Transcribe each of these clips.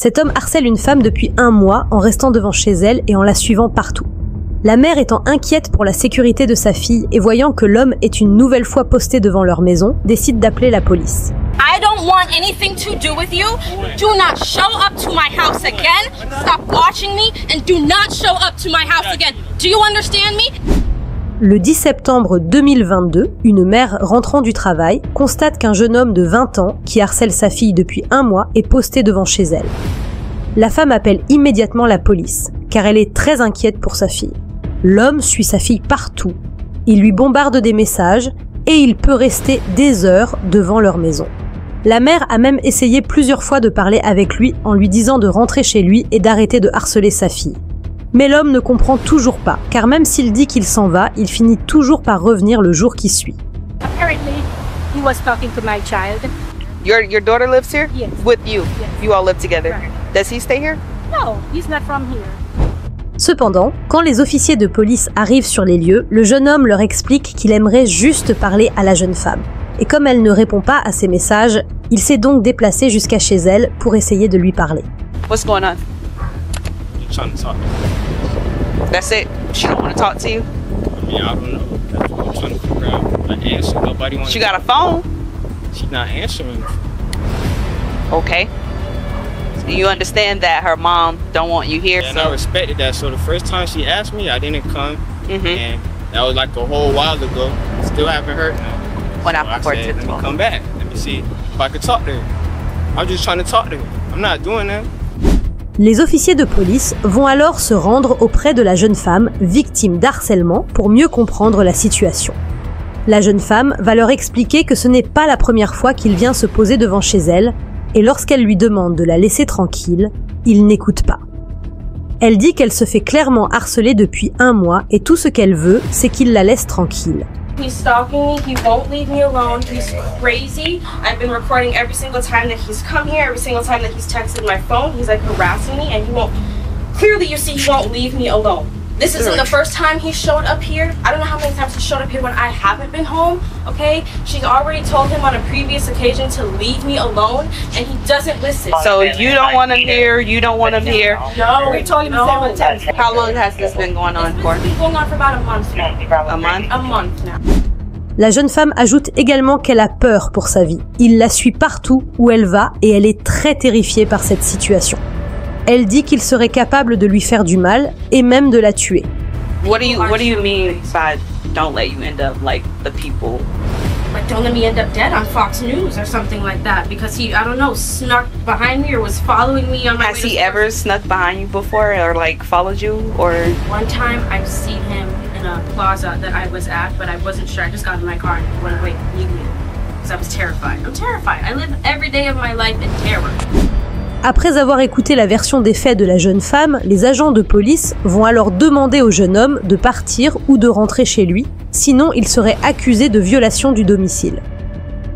Cet homme harcèle une femme depuis 1 mois en restant devant chez elle et en la suivant partout. La mère étant inquiète pour la sécurité de sa fille et voyant que l'homme est une nouvelle fois posté devant leur maison, décide d'appeler la police. I don't want anything to do with you. Do not show up to my house again. Stop watching me and do not show up to my house again. Do you understand me? Le 10 septembre 2022, une mère rentrant du travail constate qu'un jeune homme de 20 ans qui harcèle sa fille depuis 1 mois est posté devant chez elle. La femme appelle immédiatement la police, car elle est très inquiète pour sa fille. L'homme suit sa fille partout, il lui bombarde des messages et il peut rester des heures devant leur maison. La mère a même essayé plusieurs fois de parler avec lui en lui disant de rentrer chez lui et d'arrêter de harceler sa fille. Mais l'homme ne comprend toujours pas, car même s'il dit qu'il s'en va, il finit toujours par revenir le jour qui suit. Apparently, he was talking to my child. Your daughter lives here? Yes. With you? Yes. You all live together? Right. Does he stay here? No, he's not from here. Cependant, quand les officiers de police arrivent sur les lieux, le jeune homme leur explique qu'il aimerait juste parler à la jeune femme. Et comme elle ne répond pas à ses messages, il s'est donc déplacé jusqu'à chez elle pour essayer de lui parler. What's going on? She's trying to talk. That's it? She don't want to talk to you? I mean, I don't know. That's what I'm trying to figure out. An answer. Nobody wants. She got a phone? She's not answering. Okay. So you understand that her mom don't want you here? And I respected that. So the first time she asked me, I didn't come. And that was like a whole while ago. Still haven't heard now. When So I said, let me come back. Let me see if I could talk to her. I'm just trying to talk to her. I'm not doing that. Les officiers de police vont alors se rendre auprès de la jeune femme, victime d'harcèlement, pour mieux comprendre la situation. La jeune femme va leur expliquer que ce n'est pas la première fois qu'il vient se poser devant chez elle, et lorsqu'elle lui demande de la laisser tranquille, il n'écoute pas. Elle dit qu'elle se fait clairement harceler depuis 1 mois et tout ce qu'elle veut, c'est qu'il la laisse tranquille. He's stalking me. He won't leave me alone. He's crazy. I've been recording every single time that he's come here, every single time that he's texted my phone. He's like harassing me, and he won't. Clearly, you see, he won't leave me alone. This isn't the first time he showed up here. I don't know how many times he showed up here when I haven't been home, okay? She's already told him on a previous occasion to leave me alone, and he doesn't listen. So you don't want him here, you don't want him here? No, We told him several times. How long has this been going on for? It's been going on for about a month now. A month? A month now. La jeune femme ajoute également qu'elle a peur pour sa vie. Il la suit partout où elle va et elle est très terrifiée par cette situation. Elle dit qu'il serait capable de lui faire du mal et même de la tuer. What do you mean by don't let you end up like the people? Like, don't let me end up dead on Fox News or something like that, because he, I don't know, snuck behind me or was following me on my way. Has he ever snuck behind you before or like followed you or? One time I've seen him in a plaza that I was at, but I wasn't sure. I just got in my car and went away immediately because I was terrified. I'm terrified. I live every day of my life in terror. Après avoir écouté la version des faits de la jeune femme, les agents de police vont alors demander au jeune homme de partir ou de rentrer chez lui, sinon il serait accusé de violation du domicile.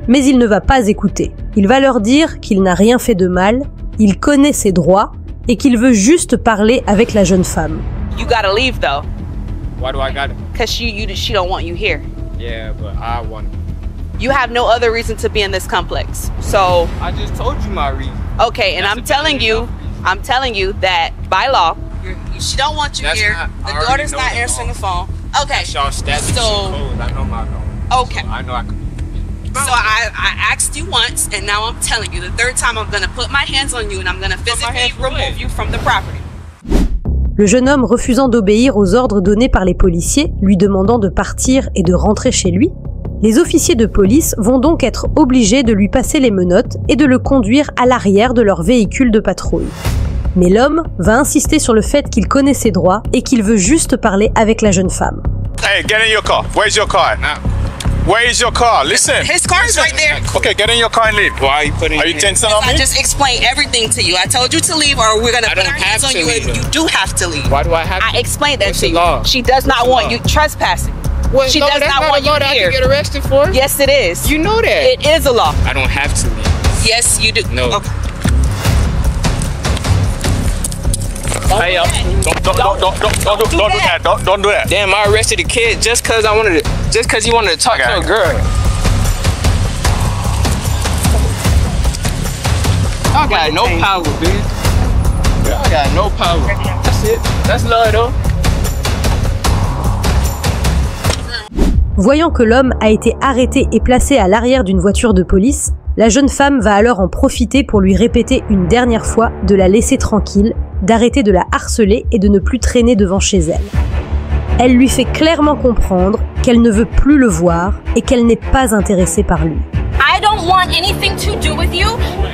Mais il ne va pas écouter. Il va leur dire qu'il n'a rien fait de mal, il connaît ses droits et qu'il veut juste parler avec la jeune femme. You gotta leave though. Why do I gotta? Cause she don't want you here. Yeah, but I want. You have no other reason to be in this complex. So I just told you my reason. okay, and I'm telling you that by law, she don't want you That's here. not- I The already daughter's know not the answering law. the phone. Okay. That's y'all statutes So- and codes. I know my law. Okay. So I know I can. So I asked you once, and now I'm telling you the third time I'm gonna put my hands on you, and I'm gonna physically hands from remove where? you from the property. Le jeune homme, refusant d'obéir aux ordres donnés par les policiers, lui demandant de partir et de rentrer chez lui, les officiers de police vont donc être obligés de lui passer les menottes et de le conduire à l'arrière de leur véhicule de patrouille. Mais l'homme va insister sur le fait qu'il connaît ses droits et qu'il veut juste parler avec la jeune femme. Hey, get in your car. Where's your car? Where is your car? Listen. His car's right there. Okay, get in your car and leave. Why are you putting? Are you tensing on I me? just explained everything to you. I told you to leave, or we're gonna I put don't our hands have on to you. leave. And you do have to leave. Why do I have? I explained that What's to the you. law? She does not What's the want law? you trespassing. Well, She no, does that's not not want a law you that I here. can get arrested for. Yes, it is. You know that. It is a law. I don't have to leave. Yes, you do. No. Okay. Hey, don't do that. Don't do that. Damn, I arrested a kid just cause he wanted to talk to a girl. I got no power, bitch. I got no power. That's it. That's love though. Voyant que l'homme a été arrêté et placé à l'arrière d'une voiture de police, la jeune femme va alors en profiter pour lui répéter une dernière fois de la laisser tranquille, d'arrêter de la harceler et de ne plus traîner devant chez elle. Elle lui fait clairement comprendre qu'elle ne veut plus le voir et qu'elle n'est pas intéressée par lui. I don't want anything to do with you.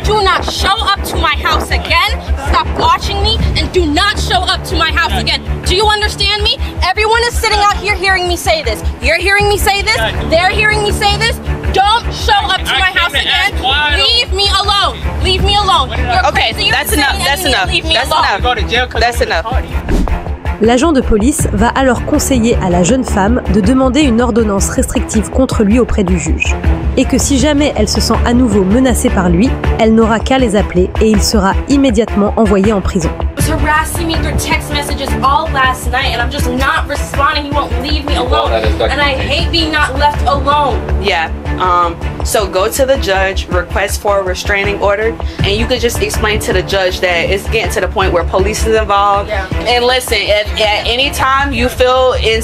Do not show up to my house again. Stop watching me and do not show up to my house again. Do you understand me? Everyone is sitting out here hearing me say this. You're hearing me say this. They're hearing me say this. Don't show up to my house again. Leave me alone. Leave me alone. Okay, that's enough. That's enough. That's enough. L'agent de police va alors conseiller à la jeune femme de demander une ordonnance restrictive contre lui auprès du juge. Et que si jamais elle se sent à nouveau menacée par lui, elle n'aura qu'à les appeler et il sera immédiatement envoyé en prison. Harassing me through text messages all last night and I'm just not responding. He won't leave me alone. And I hate being not left alone. Yeah. So go to the judge, request for a restraining order, and you could just explain to the judge that it's getting to the point where police is involved. Yeah. And listen, at any time you feel in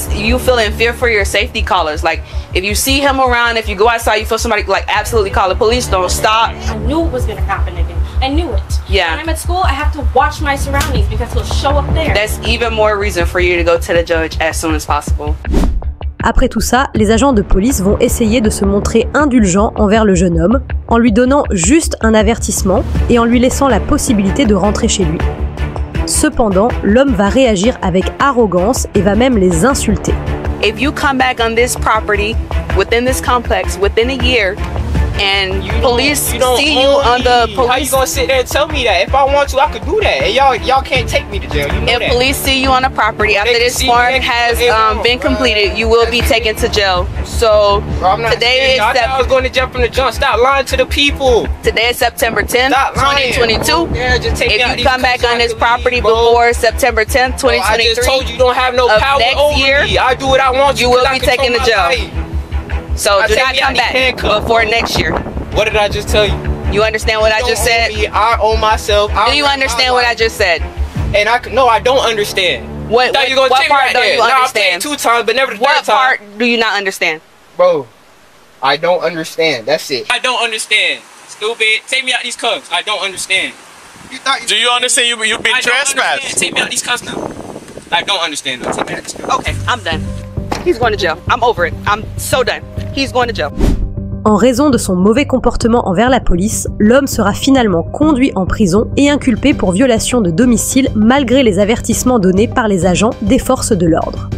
fear for your safety, call us. Like if you see him around, if you go outside, you feel somebody, like absolutely call the police. Don't stop. I knew it was gonna happen again. I knew it. Yeah. When I'm at school, I have to watch my surroundings because he'll show up there. That's even more reason for you to go to the judge as soon as possible. Après tout ça, les agents de police vont essayer de se montrer indulgents envers le jeune homme, en lui donnant juste un avertissement et en lui laissant la possibilité de rentrer chez lui. Cependant, l'homme va réagir avec arrogance et va même les insulter. If you come back on this property, within this complex, within a year, and police see you on the police. How you gonna sit there and tell me that? If I want to, I could do that. And y'all can't take me to jail. You know if that. police see you on the property after this warrant has been completed, you will be taken to jail. So today is I was going to jump from the jump. Stop lying to the people. Today is September 10th, 2022. Yeah, just take if you come back on this property before September 10th, 2023, I just told you don't have no power over me. I do what I want. You will be taken to jail. So do not come back before next year. What did I just tell you? You understand what I just said? I owe myself. Do you understand what I just said? And no, I don't understand. What part don't you understand? 2 times, but never the 3rd time. What part do you not understand? Bro, I don't understand. That's it. I don't understand. Stupid. Take me out these cuffs. I don't understand. Do you understand you've been trespassed? Take me out these cuffs now. I don't understand. Though. Take me out these cuffs. Okay, I'm done. He's going to jail. I'm over it. I'm so done. He's going to jail. En raison de son mauvais comportement envers la police, l'homme sera finalement conduit en prison et inculpé pour violation de domicile malgré les avertissements donnés par les agents des forces de l'ordre.